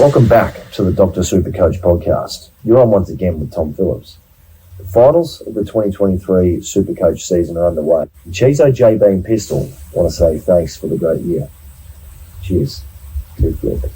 Welcome back to the Dr. Supercoach podcast. You're on once again with Tom Phillips. The finals of the 2023 Supercoach season are underway. Chizo, JB and Pistol want to say thanks for the great year. Cheers. Good flip.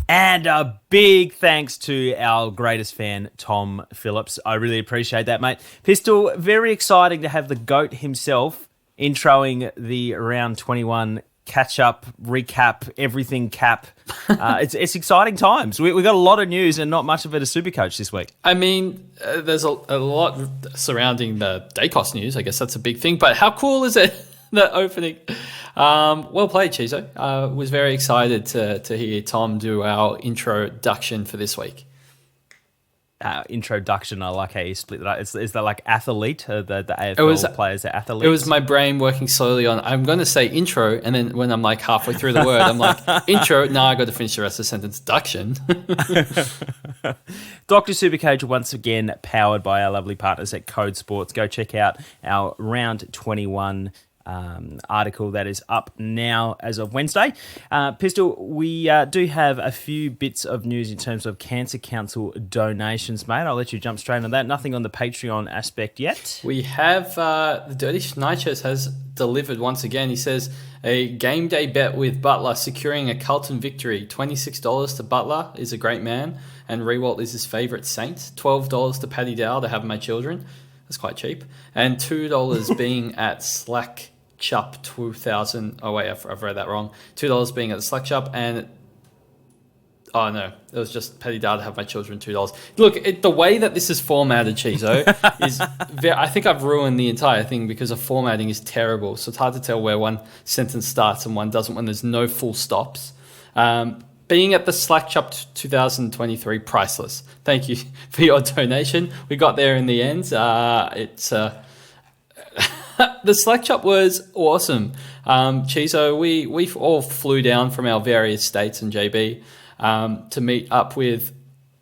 And a big thanks to our greatest fan, Tom Phillips. I really appreciate that, mate. Pistol, very exciting to have the GOAT himself introing the round 21 catch-up, recap, everything cap. It's exciting times. We got a lot of news and not much of it as Supercoach this week. I mean, there's a lot surrounding the Daicos news. I guess that's a big thing. But how cool is it, the opening? Well played, Chizo. Was very excited to hear Tom do our introduction for this week. Introduction, I like how you split that up. Is that like athlete? The AFL players are athletes? It was my brain working slowly on, I'm going to say intro, and then when I'm like halfway through the word, I'm like, intro, now I got to finish the rest of the sentence, duction. Dr. Supercoach, once again, powered by our lovely partners at Code Sports. Go check out our round 21 article that is up now as of Wednesday. Pistol, we do have a few bits of news in terms of Cancer Council donations, mate. I'll let you jump straight on that. Nothing on the Patreon aspect yet. We have the Dirty Schneitschers has delivered once again. He says a game day bet with Butler securing a Carlton victory. $26 to Butler is a great man, and Rewalt is his favourite saint. $12 to Paddy Dow to have my children. That's quite cheap. And $2 being at Slack Chup 2000. Oh wait, I've read that wrong. $2 being at the Slack Chup, and oh no, it was just Paddy Dow to have my children. $2. Look, the way that this is formatted, Chizo, is I think I've ruined the entire thing because the formatting is terrible. So it's hard to tell where one sentence starts and one doesn't when there's no full stops. Being at the Slack Chup 2023, priceless. Thank you for your donation. We got there in the end. The Slack Chup was awesome. Chizo, we all flew down from our various states and JB to meet up with,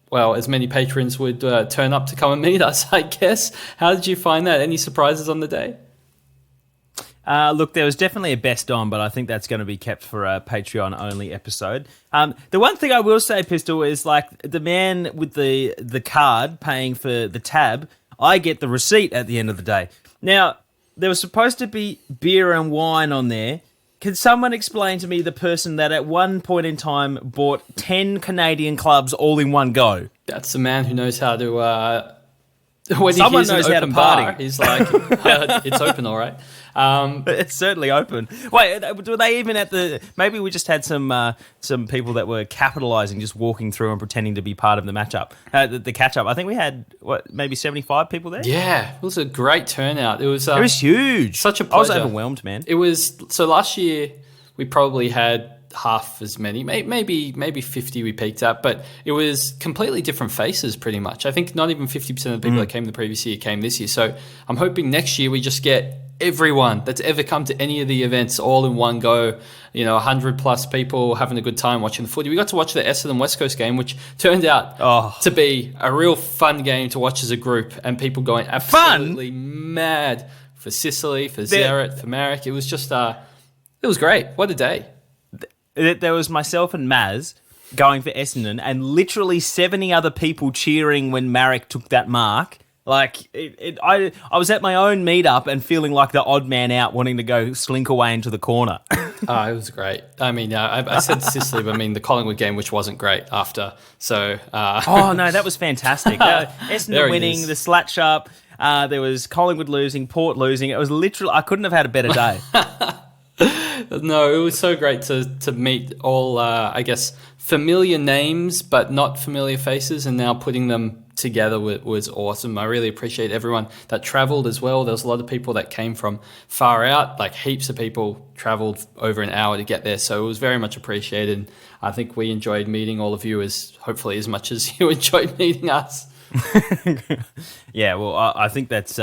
well, as many patrons would turn up to come and meet us, I guess. How did you find that? Any surprises on the day? Look, there was definitely a best on, but I think that's going to be kept for a Patreon-only episode. The one thing I will say, Pistol, is like the man with the card paying for the tab, I get the receipt at the end of the day. Now, there was supposed to be beer and wine on there. Can someone explain to me the person that at one point in time bought 10 Canadian clubs all in one go? That's the man who knows how to... when Someone he knows how to bar, party. he's like, it's open, all right. It's certainly open. Wait, were they even at the... Maybe we just had some people that were capitalising, just walking through and pretending to be part of the matchup, the catch-up. I think we had, maybe 75 people there? Yeah, it was a great turnout. It was huge. Such a pleasure. I was overwhelmed, man. It was... So last year, we probably had half as many, maybe 50 we peaked at, but it was completely different faces pretty much. I think not even 50% of the people that came the previous year came this year. So I'm hoping next year we just get everyone that's ever come to any of the events all in one go, 100 plus people having a good time watching the footy. We got to watch the Essendon West Coast game, which turned out to be a real fun game to watch as a group, and people going absolutely mad for Sicily, for Zeret, for Marek. It was just, it was great. What a day. There was myself and Maz going for Essendon and literally 70 other people cheering when Marek took that mark. Like, I was at my own meetup and feeling like the odd man out, wanting to go slink away into the corner. It was great. I mean, I said Sicily, but I mean the Collingwood game, which wasn't great after. So, oh no, that was fantastic. Essendon winning, the Slatch up. There was Collingwood losing, Port losing. It was literally, I couldn't have had a better day. No, it was so great to meet all, I guess, familiar names, but not familiar faces, and now putting them together was awesome. I really appreciate everyone that travelled as well. There was a lot of people that came from far out, like heaps of people travelled over an hour to get there, so it was very much appreciated. I think we enjoyed meeting all of you hopefully as much as you enjoyed meeting us. Yeah, well, I think that's...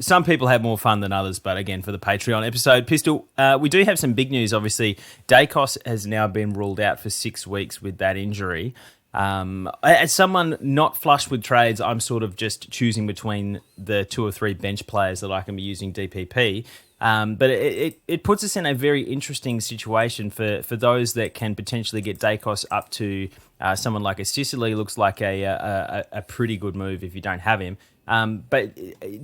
some people had more fun than others, but again, for the Patreon episode, Pistol, we do have some big news, obviously. Daicos has now been ruled out for 6 weeks with that injury. As someone not flush with trades, I'm sort of just choosing between the 2 or 3 bench players that I can be using DPP. But it puts us in a very interesting situation for those that can potentially get Daicos up to someone like a Sicily. Looks like a pretty good move if you don't have him. But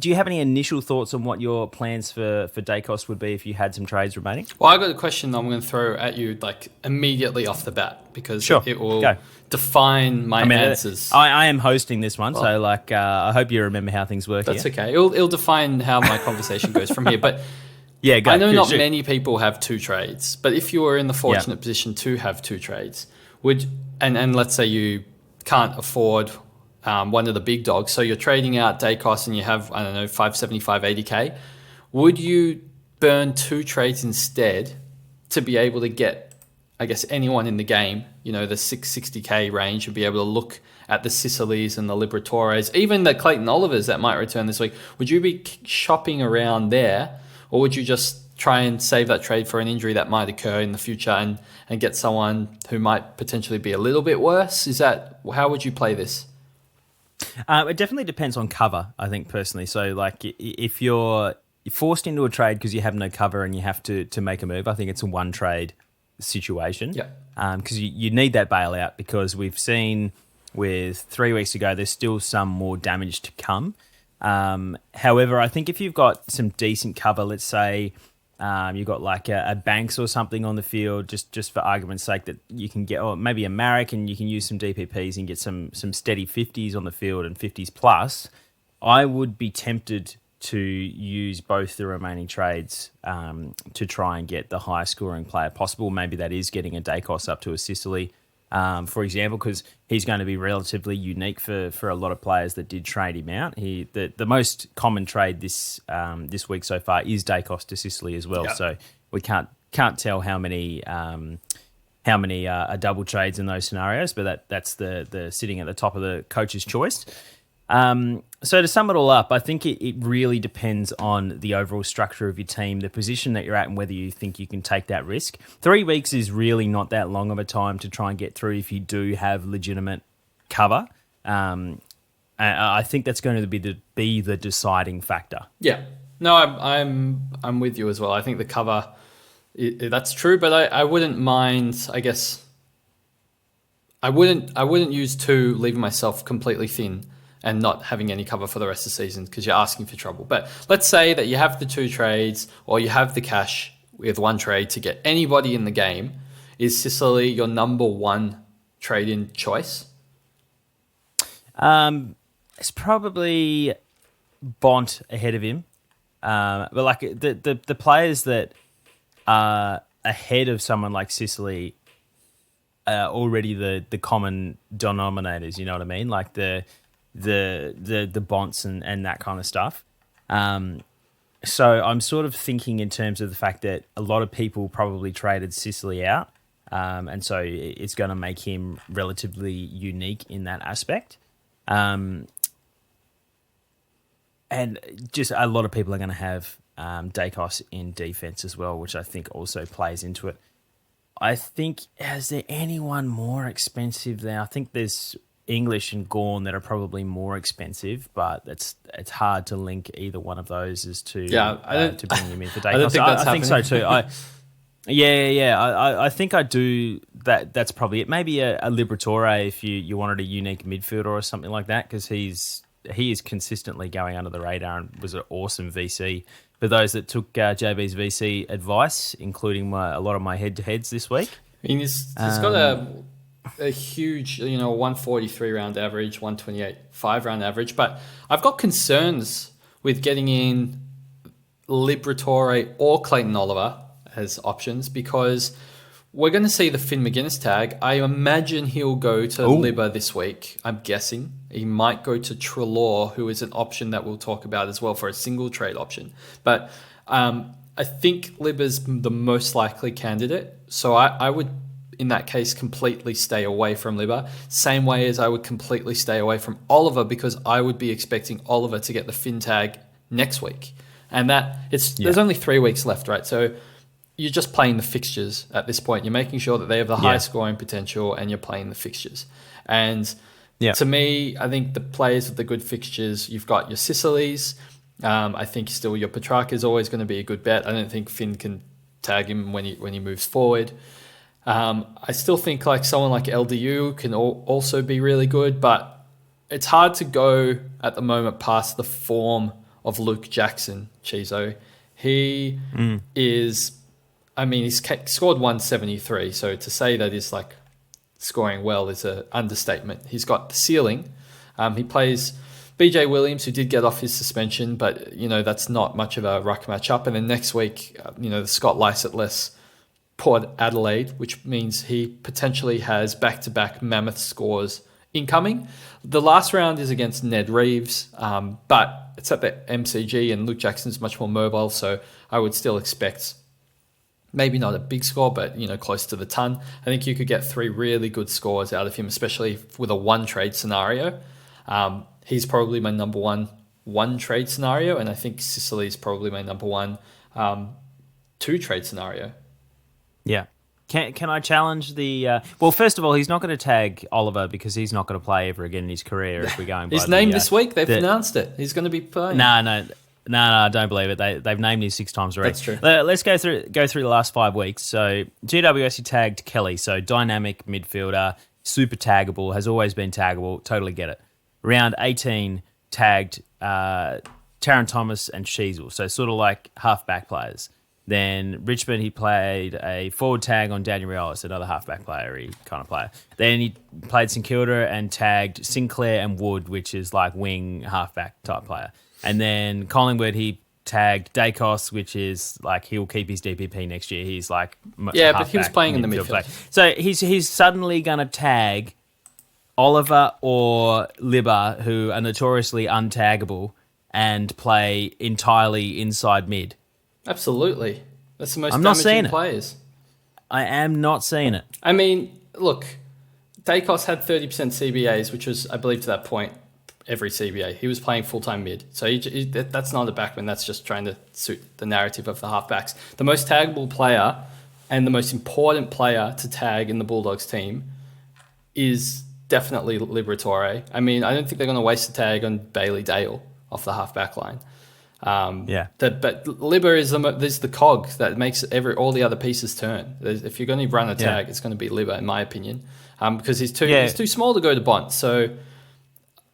do you have any initial thoughts on what your plans for Daicos would be if you had some trades remaining? Well, I got a question I'm going to throw at you like immediately off the bat because it will define my answers. I am hosting this one, so like I hope you remember how things work. That's okay. It'll define how my conversation goes from here. But yeah, I know not many people have 2 trades, but if you were in the fortunate position to have 2 trades, and let's say you can't afford one of the big dogs, so you're trading out Daicos and you have, I don't know, 575, 80k, would you burn 2 trades instead to be able to get, I guess, anyone in the game, the 660k range, and be able to look at the Sicilies and the Liberatores, even the Clayton Olivers that might return this week? Would you be shopping around there, or would you just try and save that trade for an injury that might occur in the future and get someone who might potentially be a little bit worse? How would you play this? It definitely depends on cover, I think, personally. So, like, if you're forced into a trade because you have no cover and you have to make a move, I think it's a one-trade situation. Yeah. Because you need that bailout, because we've seen with 3 weeks ago, there's still some more damage to come. However, I think if you've got some decent cover, let's say you've got like a Banks or something on the field, just for argument's sake, that you can get, or maybe a Marek, and you can use some DPPs and get some steady 50s on the field and 50s plus, I would be tempted to use both the remaining trades to try and get the highest scoring player possible. Maybe that is getting a Daicos up to a Sicily, for example, because he's going to be relatively unique for a lot of players that did trade him out. The most common trade this week so far is Daicos to Sicily as well. Yep. So we can't tell how many are double trades in those scenarios, but that's the sitting at the top of the coach's choice. So to sum it all up, I think it really depends on the overall structure of your team, the position that you're at, and whether you think you can take that risk. 3 weeks is really not that long of a time to try and get through if you do have legitimate cover. I think that's going to be the deciding factor. Yeah, no, I'm with you as well. I think the cover, that's true, but I wouldn't mind. I guess I wouldn't use 2, leaving myself completely thin and not having any cover for the rest of the season, because you're asking for trouble. But let's say that you have the 2 trades, or you have the cash with 1 trade to get anybody in the game. Is Sicily your number 1 trade-in choice? It's probably Bont ahead of him. But like the players that are ahead of someone like Sicily are already the common denominators, you know what I mean? Like the Bonts and that kind of stuff. So I'm sort of thinking in terms of the fact that a lot of people probably traded Sicily out, and so it's going to make him relatively unique in that aspect. And just a lot of people are going to have Daicos in defense as well, which I think also plays into it. I think, is there anyone more expensive there? I think there's English and Gawn that are probably more expensive, but it's hard to link either one of those as to bring him in for Daicos. I don't think that's I think so too. I think I do that. That's probably it. Maybe a Liberatore if you wanted a unique midfielder or something like that, because he is consistently going under the radar and was an awesome VC. For those that took JB's VC advice, including a lot of my head-to-heads this week. I mean, he's got a huge, 143 round average, 128 5-round average, but I've got concerns with getting in Liberatore or Clayton Oliver as options, because we're going to see the Finn McGuinness tag. I imagine he'll go to Libba this week. I'm guessing he might go to Treloar, who is an option that we'll talk about as well for a single trade option. But I think Libba's the most likely candidate. So I would, in that case, completely stay away from Libba. Same way as I would completely stay away from Oliver, because I would be expecting Oliver to get the Finn tag next week. And there's only 3 weeks left, right? So you're just playing the fixtures at this point. You're making sure that they have the highest scoring potential, and you're playing the fixtures. And to me, I think the players with the good fixtures, you've got your Sicilies, I think still your Petrarca is always going to be a good bet. I don't think Finn can tag him when he moves forward. I still think like someone like LDU can also be really good, but it's hard to go at the moment past the form of Luke Jackson, Chizo. He is, I mean, he's scored 173, so to say that he's like scoring well is an understatement. He's got the ceiling. He plays BJ Williams, who did get off his suspension, but, you know, that's not much of a ruck match-up. And then next week, the Scott Lycett-less Port Adelaide, which means he potentially has back-to-back mammoth scores incoming. The last round is against Ned Reeves, but it's at the MCG and Luke Jackson's much more mobile, so I would still expect maybe not a big score, but, close to the ton. I think you could get 3 really good scores out of him, especially with a one-trade scenario. He's probably my number one trade scenario, and I think Sicily is probably my number one 2-trade scenario. Yeah. Can I challenge the... well, first of all, he's not going to tag Oliver because he's not going to play ever again in his career if we're going by He's named this week. They've announced it. He's going to be playing. No, I don't believe it. They've named him 6 times already. That's true. Let's go through the last 5 weeks. So GWS, he tagged Kelly. So dynamic midfielder, super taggable, has always been taggable. Totally get it. Round 18, tagged Taron Thomas and Sheasel. So sort of like half-back players. Then Richmond, he played a forward tag on Daniel Rios, another half-back player kind of player. Then he played St Kilda and tagged Sinclair and Wood, which is like wing half-back type player. And then Collingwood, he tagged Daicos, which is like he'll keep his DPP next year. He's like but he was playing in the midfield. Play. So he's suddenly going to tag Oliver or Libba, who are notoriously untaggable, and play entirely inside mid. Absolutely. That's the most I'm not damaging seeing players. I am not seeing it. I mean, look, Daicos had 30% CBAs, which was, I believe, to that point, every CBA. He was playing full-time mid. So that's not a backman. That's just trying to suit the narrative of the halfbacks. The most taggable player and the most important player to tag in the Bulldogs team is definitely Liberatore. I mean, I don't think they're going to waste a tag on Bailey Dale off the halfback line. But Libba is the cog that makes all the other pieces turn. If you're going to run a tag, it's going to be Libba, in my opinion, because he's too small to go to Bont. So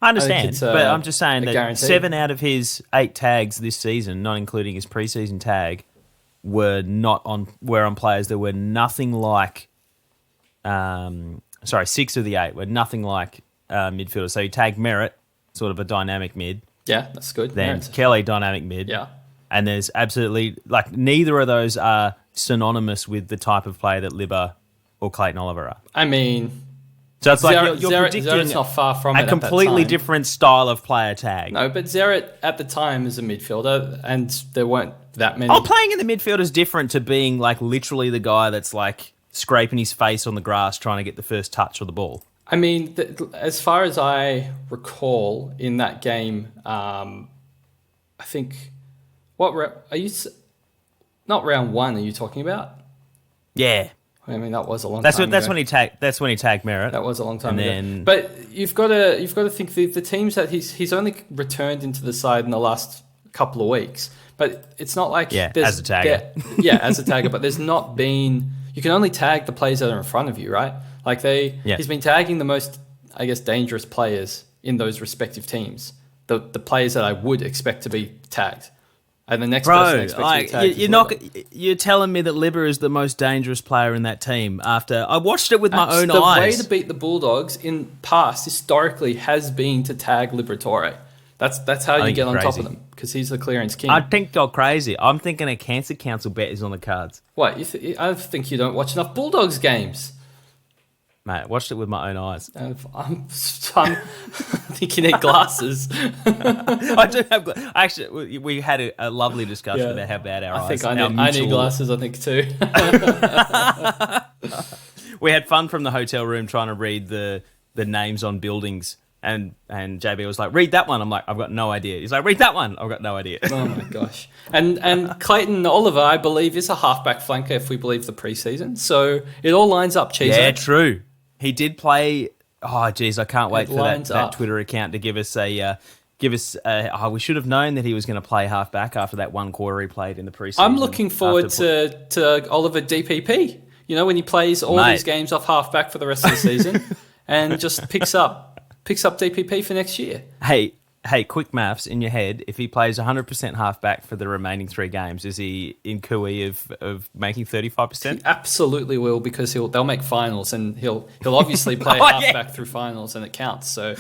I understand, but I'm just saying that guarantee. 7 out of his 8 tags this season, not including his preseason tag, were on players that were nothing like. 6 of the 8 were nothing like midfielders. So he tagged Merritt, sort of a dynamic mid. Yeah, that's good. Then Merritt. Kelly, dynamic mid. Yeah. And there's absolutely, neither of those are synonymous with the type of player that Libba or Clayton Oliver are. I mean, so it's like you're Zerett's predicting not far from it a completely at that time. different style of player tag. No, but Zerett at the time is a midfielder, and there weren't that many. Oh, playing in the midfield is different to being literally the guy that's scraping his face on the grass trying to get the first touch of the ball. I mean, as far as I recall in that game, I think not round 1? Are you talking about? Yeah, I mean that was a long time ago. That's when he tagged Merritt. That was a long time ago. Then, but you've got to think the teams that he's only returned into the side in the last couple of weeks. But it's not like as a tagger. As a tagger. But there's not been. You can only tag the players that are in front of you, right? He's been tagging the most, I guess, dangerous players in those respective teams. The players that I would expect to be tagged. And the next person expects to be tagged. You're telling me that Libba is the most dangerous player in that team after I watched it with my own eyes. The way to beat the Bulldogs in past historically has been to tag Liberatore. That's how you get on top of them, because he's the clearance king. I think you're crazy. I'm thinking a Cancer Council bet is on the cards. What? I think you don't watch enough Bulldogs games. Mate, I watched it with my own eyes. I'm thinking you need glasses. I do have. Actually, we had a lovely discussion about how bad our eyes. I need glasses. I think too. We had fun from the hotel room trying to read the names on buildings, and JB was like, "Read that one." I'm like, "I've got no idea." He's like, "Read that one." I've got no idea. Oh my gosh! And Clayton Oliver, I believe, is a halfback flanker if we believe the preseason. So it all lines up. Cheese. Yeah, true. He did play. Oh, geez, I can't wait for that Twitter account to give us a give us. We should have known that he was going to play halfback after that one quarter he played in the preseason. I'm looking forward to Oliver DPP. You know, when he plays all these games off halfback for the rest of the season, and just picks up DPP for next year. Hey, quick maths in your head. If he plays 100% halfback for the remaining 3 games, is he in cooey of making 35%? He absolutely will, because they'll make finals, and he'll obviously play halfback through finals, and it counts. So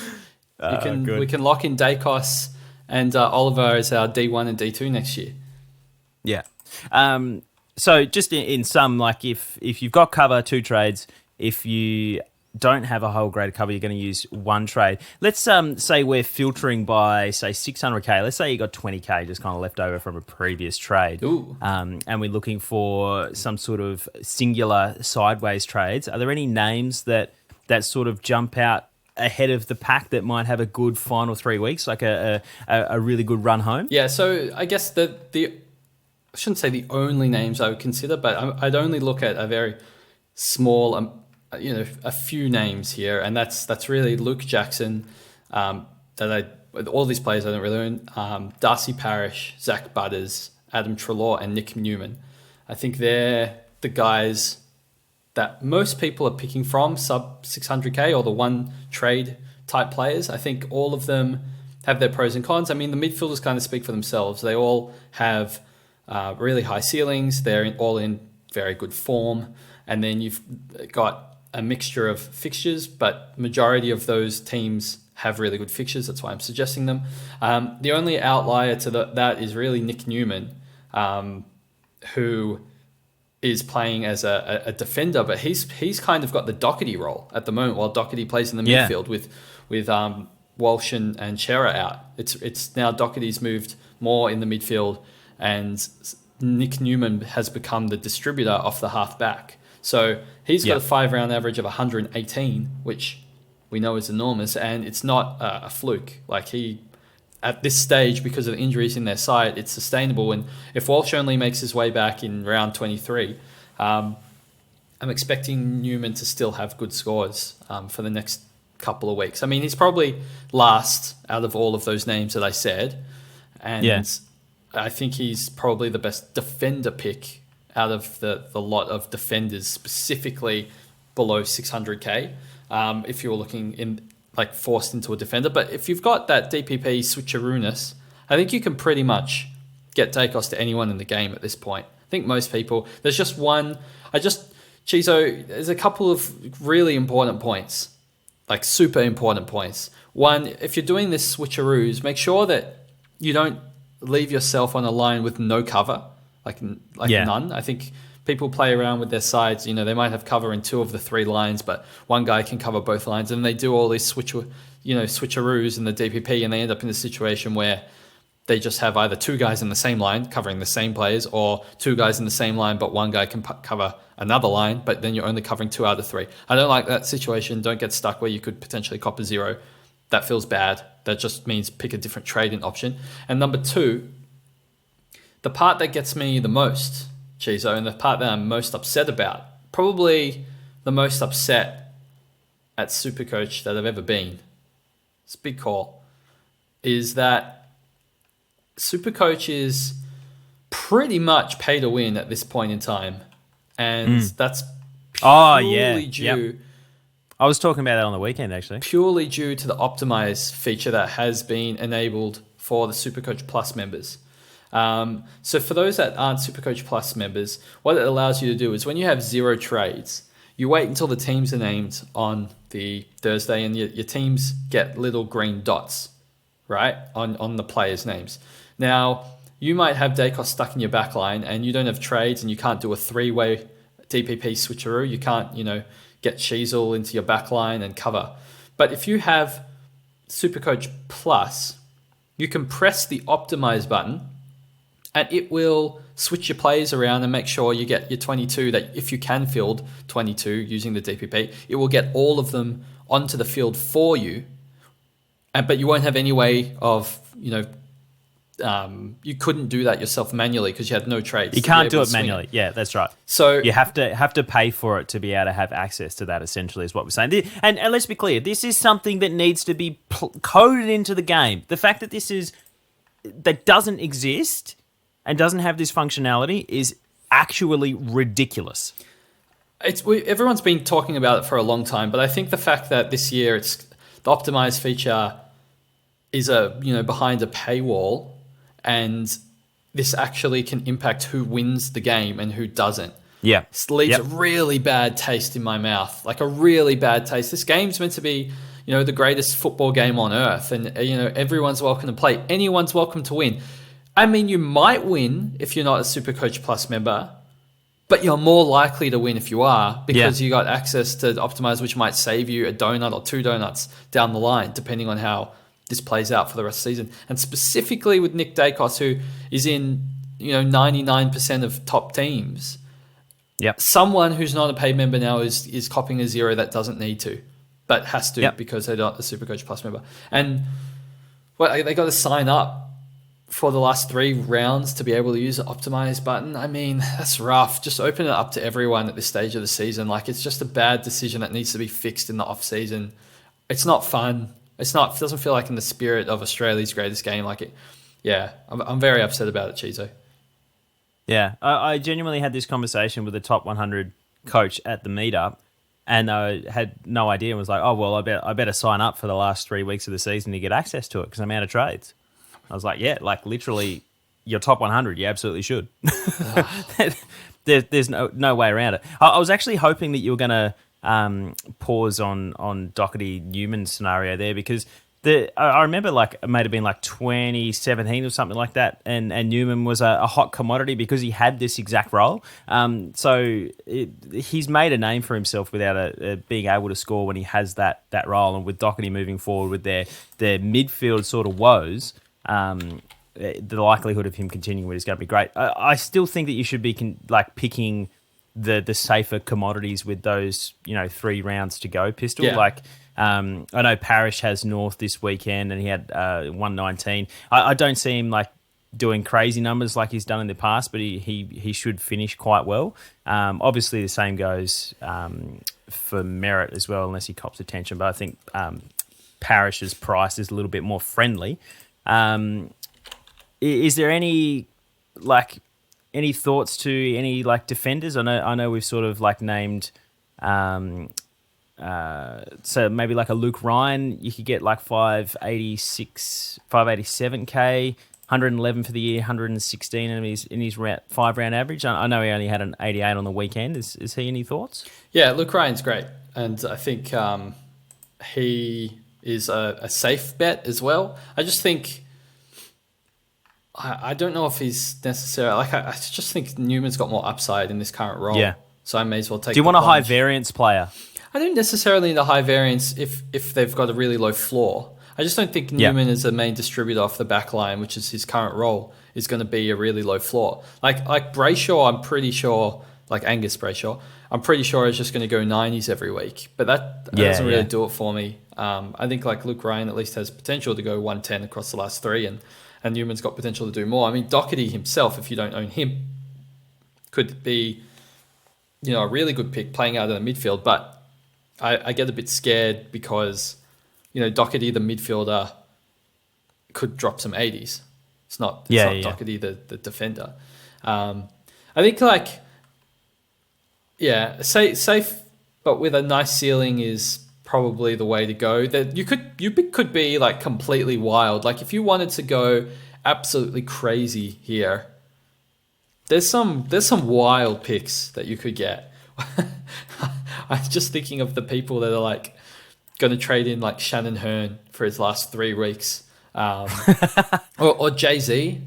we can lock in Daicos and Oliver as our D1 and D2 next year. Yeah. So just in sum, like if you've got cover, 2 trades. If you don't have a whole grade of cover, you're going to use 1 trade. Let's say we're filtering by, say, 600k. Let's say you got 20k just kind of left over from a previous trade. Ooh. And we're looking for some sort of singular sideways trades. Are there any names that sort of jump out ahead of the pack that might have a good final 3 weeks, like a really good run home? Yeah, so I guess I shouldn't say the only names I would consider, but I'd only look at a very small a few names here, and that's really Luke Jackson. All these players I don't really own. Darcy Parish, Zach Butters, Adam Treloar, and Nick Newman. I think they're the guys that most people are picking from sub 600k or the 1 trade type players. I think all of them have their pros and cons. I mean, the midfielders kind of speak for themselves. They all have really high ceilings. They're all in very good form, and then you've got a mixture of fixtures, but majority of those teams have really good fixtures. That's why I'm suggesting them. The only outlier to that is really Nick Newman, who is playing as a defender, but he's kind of got the Doherty role at the moment, while Doherty plays in the midfield with Walsh and Shearer out. It's now Doherty's moved more in the midfield, and Nick Newman has become the distributor off the half back. So he's got a 5-round average of 118, which we know is enormous, and it's not a fluke. Like at this stage, because of the injuries in their side, it's sustainable. And if Walsh only makes his way back in round 23, I'm expecting Newman to still have good scores for the next couple of weeks. I mean, he's probably last out of all of those names that I said, and I think he's probably the best defender pick out of the lot of defenders, specifically below 600k, if you're looking in like forced into a defender. But if you've got that DPP switcheroo-ness, I think you can pretty much get Daicos to anyone in the game at this point. I think most people, there's just one, Chizo, there's a couple of really important points, like super important points. One, if you're doing this switcheroos, make sure that you don't leave yourself on a line with no cover. Like none. I think people play around with their sides. You know, they might have cover in 2 of the 3 lines, but one guy can cover both lines, and they do all these switcheroos in the DPP, and they end up in a situation where they just have either 2 guys in the same line covering the same players, or 2 guys in the same line, but one guy can cover another line, but then you're only covering 2 out of 3. I don't like that situation. Don't get stuck where you could potentially cop a 0. That feels bad. That just means pick a different trading option. And number 2, the part that gets me the most, Chizo, and the part that I'm most upset about, probably the most upset at SuperCoach that I've ever been, it's a big call, is that SuperCoach is pretty much pay to win at this point in time. And that's purely due... Yep. I was talking about that on the weekend, actually. Purely due to the Optimize feature that has been enabled for the SuperCoach Plus members. So for those that aren't SuperCoach Plus members, what it allows you to do is when you have 0 trades, you wait until the teams are named on the Thursday, and your teams get little green dots, right, on the players' names. Now, you might have Daicos stuck in your back line, and you don't have trades, and you can't do a 3-way DPP switcheroo. You can't, get Sheasel into your back line and cover. But if you have SuperCoach Plus, you can press the Optimize button, and it will switch your players around and make sure you get your 22, that if you can field 22 using the DPP, it will get all of them onto the field for you. But you won't have any way of, you couldn't do that yourself manually because you had no trades. You can't do it manually. Yeah, that's right. So you have to pay for it to be able to have access to that. Essentially, is what we're saying. And let's be clear: this is something that needs to be coded into the game. The fact that that doesn't exist and doesn't have this functionality is actually ridiculous. Everyone's been talking about it for a long time, but I think the fact that this year it's the optimize feature is behind a paywall, and this actually can impact who wins the game and who doesn't. Yeah, it leaves a really bad taste in my mouth, like a really bad taste. This game's meant to be, the greatest football game on earth, and everyone's welcome to play. Anyone's welcome to win. I mean, you might win if you're not a SuperCoach Plus member, but you're more likely to win if you are, because you got access to Optimize, which might save you a donut or 2 donuts down the line, depending on how this plays out for the rest of the season. And specifically with Nick Daicos, who is in 99% of top teams. Yep. Someone who's not a paid member now is copying a 0 that doesn't need to, but has to because they're not a SuperCoach Plus member. And they got to sign up for the last 3 rounds to be able to use the optimize button. I mean, that's rough. Just open it up to everyone at this stage of the season. Like, it's just a bad decision that needs to be fixed in the off season. It's not fun. It doesn't feel like in the spirit of Australia's greatest game. Like it. Yeah, I'm very upset about it, Chizo. Yeah, I genuinely had this conversation with the top 100 coach at the meetup, and I had no idea and was like, oh, well, I better sign up for the last 3 weeks of the season to get access to it because I'm out of trades. I was like, yeah, like literally your top 100, you absolutely should. There's no way around it. I was actually hoping that you were going to pause on Doherty Newman's scenario there, because I remember it might have been 2017 or something like that, and Newman was a hot commodity because he had this exact role. He's made a name for himself without being able to score when he has that role. And with Doherty moving forward with their midfield sort of woes, the likelihood of him continuing is going to be great. I still think that you should be picking the safer commodities with those 3 rounds to go, Pistol. Yeah. I know Parrish has North this weekend and he had 119. I don't see him doing crazy numbers like he's done in the past, but he should finish quite well. Obviously the same goes for Merritt as well, unless he cops attention, but I think Parrish's price is a little bit more friendly. Is there any thoughts to any defenders? I know we've sort of named so maybe a Luke Ryan, you could get 586, 587k, 111 for the year, 116 in his 5-round average. I know he only had an 88 on the weekend. Is he any thoughts? Yeah, Luke Ryan's great, and I think he is a safe bet as well. I just think I don't know if he's necessarily I just think Newman's got more upside in this current role. Yeah. So I may as well take. Do you want a high variance player? I don't necessarily need a high variance if they've got a really low floor. I just don't think Newman as a main distributor off the back line, which is his current role, is going to be a really low floor. Like Brayshaw, I'm pretty sure, Angus Brayshaw, I'm pretty sure is just going to go 90s every week. But that doesn't really do it for me. I think Luke Ryan at least has potential to go 110 across the last 3, and Newman's got potential to do more. I mean, Doherty himself, if you don't own him, could be a really good pick playing out in the midfield, but I get a bit scared because, Doherty, the midfielder, could drop some 80s. It's not Doherty, the defender. I think safe, but with a nice ceiling is probably the way to go. That you could be completely wild. If you wanted to go absolutely crazy here, there's some wild picks that you could get. I'm just thinking of the people that are going to trade in Shannon Hearn for his last 3 weeks, or Jay-Z.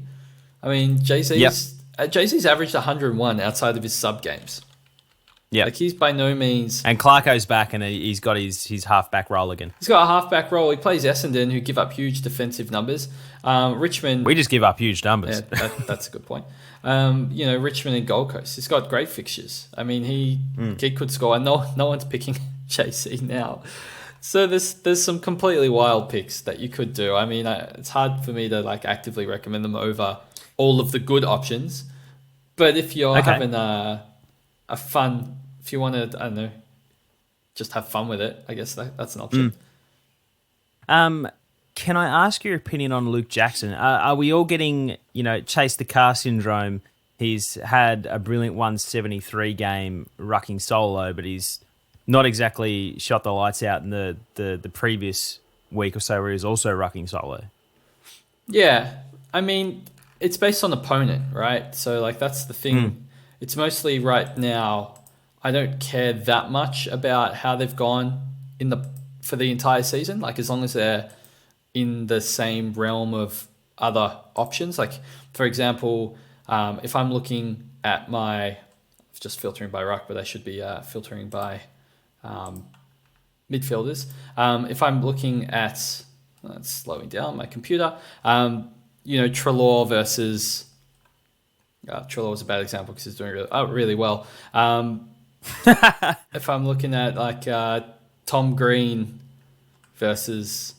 I mean, Jay-Z's averaged 101 outside of his sub games. Yeah, he's by no means. And Clarko's back, and he's got his halfback role again. He's got a halfback role. He plays Essendon, who give up huge defensive numbers. Richmond. We just give up huge numbers. Yeah, that's a good point. Richmond and Gold Coast. He's got great fixtures. I mean, he could score, and no one's picking JC now. So there's some completely wild picks that you could do. I mean, it's hard for me to like actively recommend them over all of the good options. But if you're having a fun, if you want to, I don't know, just have fun with it, I guess that's an option. Can I ask your opinion on Luke Jackson? Are we all getting, chase the car syndrome? He's had a brilliant 173 game rucking solo, but he's not exactly shot the lights out in the previous week or so where he was also rucking solo. Yeah. I mean, it's based on opponent, right? So, like, that's the thing. It's mostly right now, I don't care that much about how they've gone for the entire season. Like, as long as they're in the same realm of other options. Like, for example, if I'm looking at just filtering by ruck, but I should be filtering by midfielders. If I'm looking at, that's slowing down my computer, Treloar versus, Treloar was a bad example because he's doing really well. If I'm looking at like Tom Green versus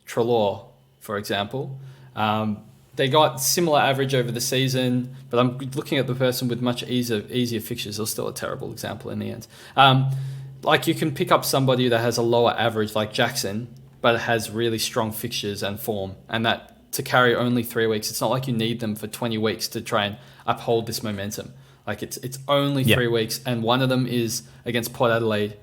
Treloar, for example, they got similar average over the season, but I'm looking at the person with much easier fixtures. They're still a terrible example in the end. Like you can pick up somebody that has a lower average like Jackson, but has really strong fixtures and form, and that to carry only 3 weeks. It's not like you need them for 20 weeks to try and uphold this momentum. Like it's only 3 weeks, and one of them is against Port Adelaide,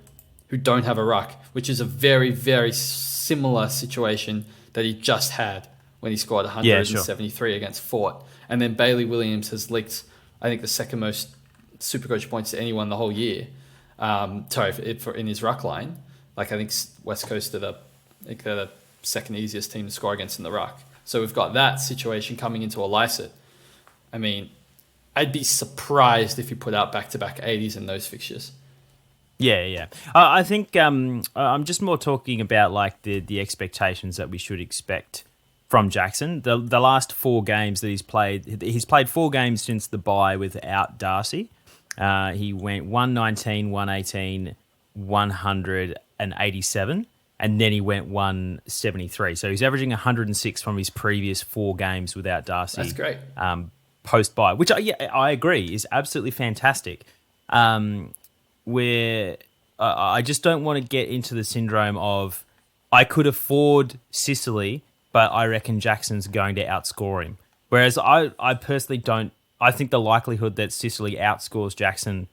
who don't have a ruck, which is a very, very similar situation that he just had when he scored 173 against Fort. And then Bailey Williams has leaked, I think, the second most Supercoach points to anyone the whole year. In his ruck line. Like I think West Coast they're the second easiest team to score against in the ruck. So we've got that situation coming into a Lycett. I mean, I'd be surprised if he put out back-to-back 80s in those fixtures. Yeah. I think I'm just more talking about like the expectations that we should expect from Jackson. The last 4 games that he's played 4 games since the bye without Darcy. He went 119, 118, 187, and then he went 173. So he's averaging 106 from his previous 4 games without Darcy. That's great. Post-bye, which I agree is absolutely fantastic. Where I just don't want to get into the syndrome of I could afford Sicily, but I reckon Jackson's going to outscore him. Whereas I personally don't. I think the likelihood that Sicily outscores Jackson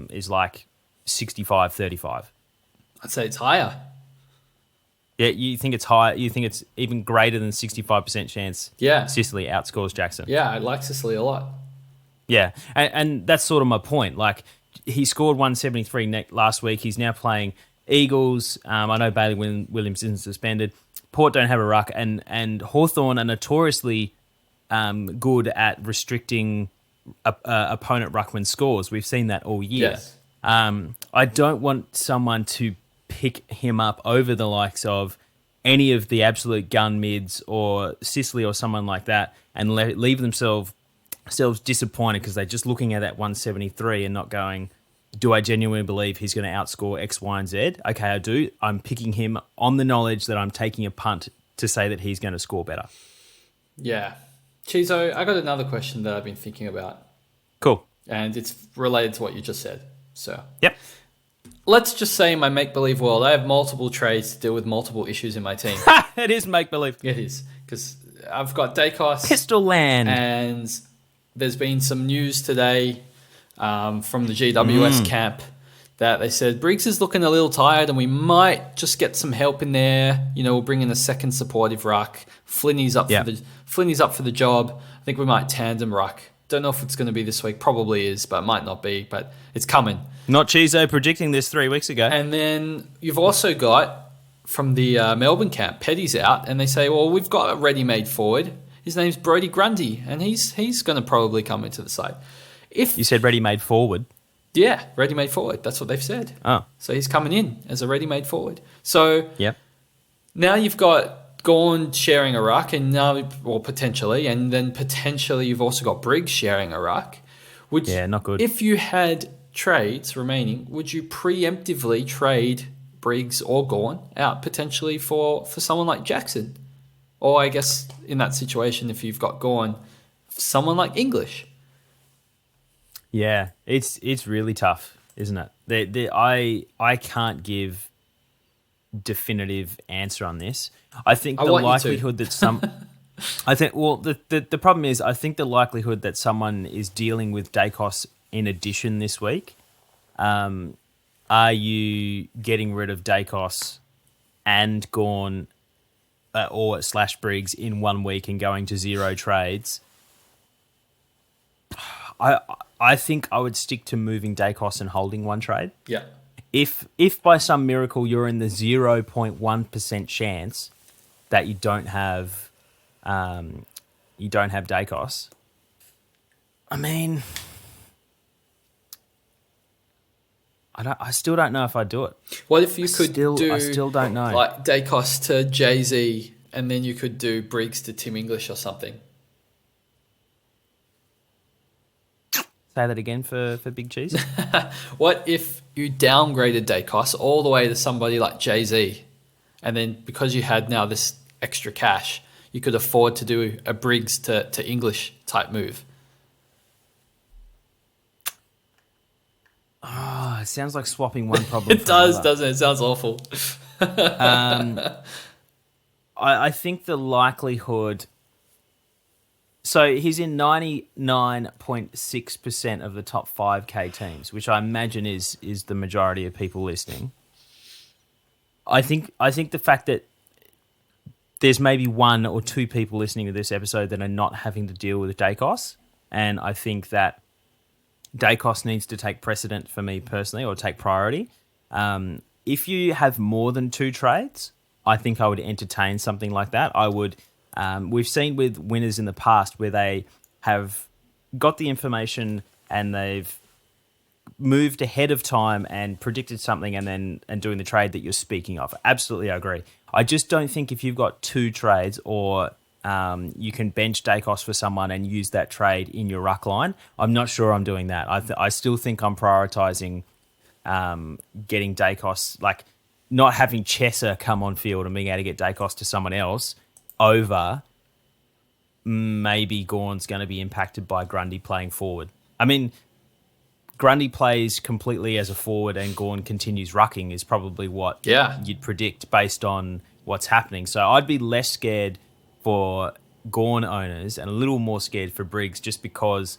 is like 65-35. I'd say it's higher. Yeah, you think it's higher? You think it's even greater than 65% chance Sicily outscores Jackson? Yeah, I like Sicily a lot. Yeah, and that's sort of my point. Like, he scored 173 last week. He's now playing Eagles. I know Bailey Williams isn't suspended. Port don't have a ruck, and Hawthorn are notoriously good at restricting opponent ruckman scores. We've seen that all year. Yes. I don't want someone to pick him up over the likes of any of the absolute gun mids or Sicily or someone like that and leave themselves disappointed because they're just looking at that 173 and not going, do I genuinely believe he's going to outscore X, Y, and Z? Okay, I do. I'm picking him on the knowledge that I'm taking a punt to say that he's going to score better. Yeah. Chizo, I got another question that I've been thinking about. Cool. And it's related to what you just said. So, yep. Let's just say in my make-believe world, I have multiple trades to deal with multiple issues in my team. It is make-believe. It is. Because I've got Daicos. Pistol land. And there's been some news today from the GWS camp that they said Briggs is looking a little tired and we might just get some help in there. We'll bring in a second supportive ruck. Flinny's up for the job. I think we might tandem ruck. Don't know if it's going to be this week. Probably is, but it might not be. But it's coming. Not Chizo predicting this 3 weeks ago. And then you've also got from the Melbourne camp, Petty's out, and they say, well, we've got a ready-made forward. His name's Brodie Grundy, and he's going to probably come into the side. If you said ready-made forward. Yeah, ready-made forward. That's what they've said. Oh. So he's coming in as a ready-made forward. So now you've got Gawn sharing a ruck, and now, or potentially, and then potentially you've also got Briggs sharing a ruck. Not good. If you had trades remaining, would you preemptively trade Briggs or Gawn out potentially for someone like Jackson. Or I guess in that situation, if you've got Gawn, someone like English. Yeah, it's really tough, isn't it? I can't give definitive answer on this. I think the likelihood that some... I think, well, the problem is, I think the likelihood that someone is dealing with Daicos in addition this week, are you getting rid of Daicos and Gawn or / Briggs in 1 week and going to 0 trades? I think I would stick to moving Daicos and holding 1 trade. Yeah. If by some miracle you're in the 0.1% chance that you don't have Daicos, I mean, I still don't know if I'd do it. What if you could do? I still don't know. Like Daicos to Jay-Z, and then you could do Briggs to Tim English or something. Say that again for Big Cheese. What if you downgraded Daicos all the way to somebody like Jay-Z, and then because you had now this extra cash, you could afford to do a Briggs to English type move? Oh, it sounds like swapping one problem. It does, doesn't it? It sounds awful. I think the likelihood... So he's in 99.6% of the top 5K teams, which I imagine is the majority of people listening. I think the fact that there's maybe 1 or 2 people listening to this episode that are not having to deal with Daicos, and I think that Daicos needs to take precedent for me personally, or take priority. If you have more than 2 trades, I think I would entertain something like that. I would... we've seen with winners in the past where they have got the information and they've moved ahead of time and predicted something and doing the trade that you're speaking of. Absolutely, I agree. I just don't think if you've got 2 trades or you can bench Daicos for someone and use that trade in your ruck line, I'm not sure I'm doing that. I still think I'm prioritising getting Daicos, like not having Chesser come on field and being able to get Daicos to someone else over maybe Gawn's going to be impacted by Grundy playing forward. I mean, Grundy plays completely as a forward and Gawn continues rucking is probably what you'd predict based on what's happening. So I'd be less scared for Gawn owners and a little more scared for Briggs just because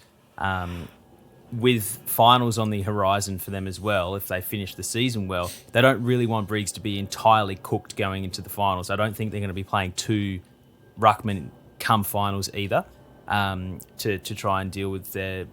with finals on the horizon for them as well, if they finish the season well, they don't really want Briggs to be entirely cooked going into the finals. I don't think they're going to be playing 2 ruckmen come finals either to try and deal with the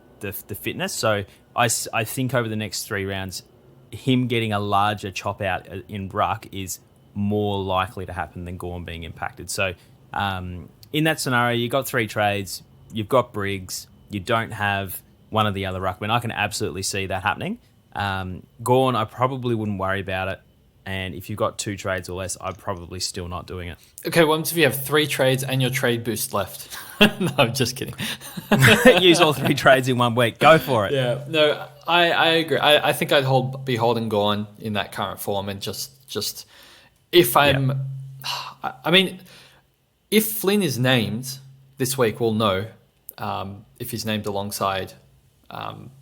fitness. So I think over the next 3 rounds, him getting a larger chop out in ruck is more likely to happen than Gawn being impacted. So in that scenario, you've got 3 trades, you've got Briggs, you don't have one of the other ruckmen. I can absolutely see that happening. Gawn, I probably wouldn't worry about it. And if you've got 2 trades or less, I'm probably still not doing it. Okay, what if you have 3 trades and your trade boost left? No, I'm just kidding. Use all 3 trades in 1 week. Go for it. Yeah, no, I agree. I think I'd be holding Gawn in that current form and just if I'm... Yeah. I mean, if Flynn is named this week, we'll know if he's named alongside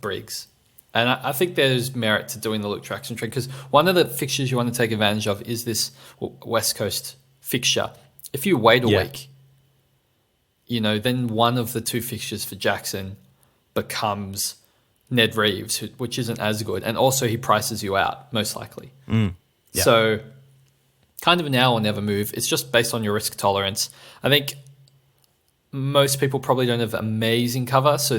Briggs. And I think there's merit to doing the Luke Traxton trade because one of the fixtures you want to take advantage of is this West Coast fixture. If you wait a week, then one of the 2 fixtures for Jackson becomes Ned Reeves, which isn't as good. And also he prices you out, most likely. So kind of a now or never move. It's just based on your risk tolerance. I think most people probably don't have amazing cover, so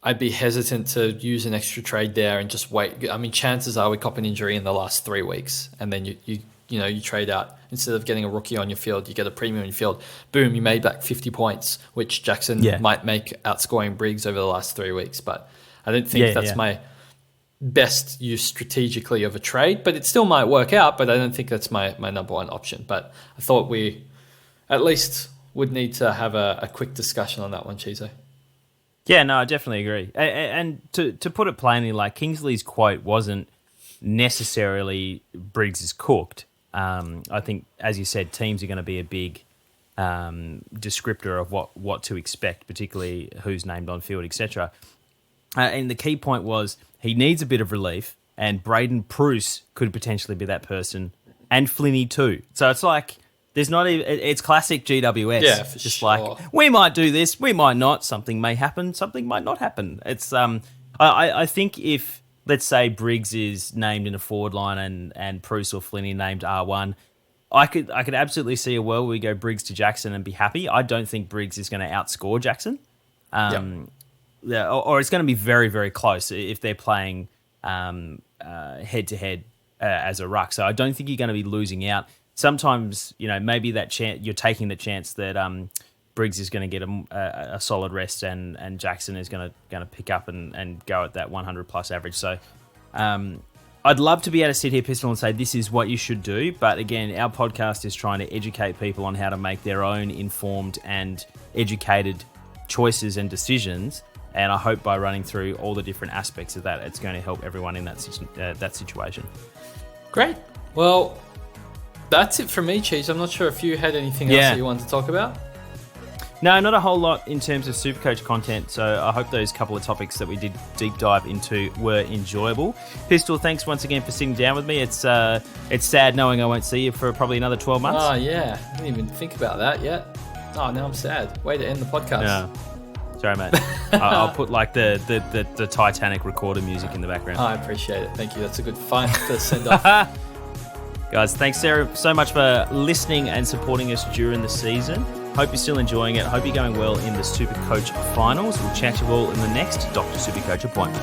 I'd be hesitant to use an extra trade there and just wait. I mean, chances are we cop an injury in the last 3 weeks, and then you trade out. Instead of getting a rookie on your field, you get a premium on your field. Boom, you made back 50 points, which Jackson might make outscoring Briggs over the last 3 weeks. But I don't think that's my best use strategically of a trade. But it still might work out, but I don't think that's my number one option. But I thought we at least would need to have a quick discussion on that one, Chizo. Yeah, no, I definitely agree. And to put it plainly, like Kingsley's quote wasn't necessarily Briggs is cooked. I think, as you said, teams are going to be a big descriptor of what to expect, particularly who's named on field, etc. And the key point was he needs a bit of relief, and Braden Pruce could potentially be that person, and Flinny too. So it's like there's not even. It's classic GWS. Yeah, for just sure. like we might do this, we might not. Something may happen, something might not happen. It's I think if, let's say, Briggs is named in a forward line and Pruce or Flinny named R1, I could absolutely see a world where we go Briggs to Jackson and be happy. I don't think Briggs is going to outscore Jackson. Yeah, or it's going to be very, very close if they're playing head-to-head as a ruck. So I don't think you're going to be losing out. Sometimes, maybe that chance you're taking the chance that Briggs is going to get a solid rest and Jackson is going to pick up and go at that 100-plus average. So I'd love to be able to sit here, Pistol, and say this is what you should do. But again, our podcast is trying to educate people on how to make their own informed and educated choices and decisions. And I hope by running through all the different aspects of that, it's going to help everyone in that situation. Great. Well, that's it from me, Cheese. I'm not sure if you had anything else that you wanted to talk about. No, not a whole lot in terms of Supercoach content. So I hope those couple of topics that we did deep dive into were enjoyable. Pistol, thanks once again for sitting down with me. It's sad knowing I won't see you for probably another 12 months. Oh, yeah. I didn't even think about that yet. Oh, now I'm sad. Way to end the podcast. Yeah. Sorry, mate. I'll put like the Titanic recorder music in the background. Oh, I appreciate it. Thank you. That's a good fine to send off. Guys, thanks, Sarah, so much for listening and supporting us during the season. Hope you're still enjoying it. Hope you're going well in the Supercoach finals. We'll chat to you all in the next Dr. Supercoach appointment.